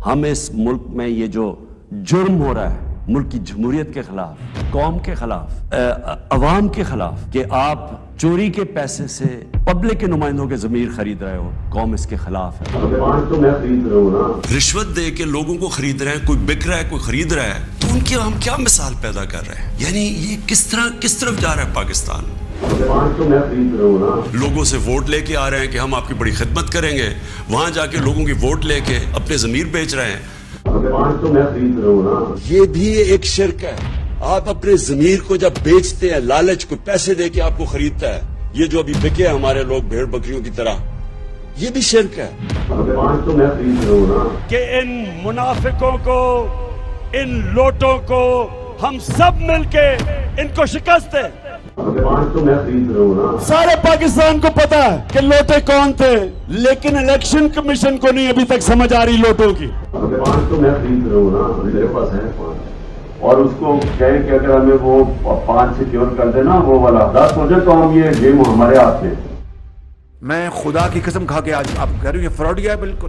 ہم اس ملک میں یہ جو جرم ہو رہا ہے ملک کی جمہوریت کے خلاف، قوم کے خلاف، عوام کے خلاف، کہ آپ چوری کے پیسے سے پبلک کے نمائندوں کے ضمیر خرید رہے ہو، قوم اس کے خلاف ہے۔ تو میں خرید رہا ہوں نا، رشوت دے کے لوگوں کو خرید رہے ہیں، کوئی بک رہا ہے، کوئی خرید رہا ہے، تو ان کی ہم کیا مثال پیدا کر رہے ہیں؟ یعنی یہ کس طرف جا رہا ہے پاکستان؟ تو میں خرید رہا ہوں نا، لوگوں سے ووٹ لے کے آ رہے ہیں کہ ہم آپ کی بڑی خدمت کریں گے، وہاں جا کے لوگوں کی ووٹ لے کے اپنے ضمیر بیچ رہے ہیں۔ تو میں خرید رہا ہوں نا، یہ بھی ایک شرک ہے۔ آپ اپنے ضمیر کو جب بیچتے ہیں، لالچ کو پیسے دے کے آپ کو خریدتا ہے، یہ جو ابھی بکے ہمارے لوگ بھیڑ بکریوں کی طرح، یہ بھی شرک ہے۔ تو میں خرید رہا ہوں نا، کہ ان منافقوں کو، ان لوٹوں کو ہم سب مل کے ان کو شکست دیں۔ تو میں خرید رہا ہوں نا، سارے پاکستان کو پتا ہے کہ لوٹے کون تھے، لیکن الیکشن کمیشن کو نہیں ابھی تک سمجھ آ رہی لوٹوں کی۔ تو میں خرید رہا ہوں نا، میرے پاس ہے 5، اور اس کو کہیں کہ اگر ہمیں وہ 5 سیکیور کر دینا وہ والا 10 ہو جائے تو ہم یہ گیم ہمارے ہاتھ میں۔ میں خدا کی قسم کھا کے آج آپ کہہ رہی ہوں یہ فراڈ گیا ہے بالکل۔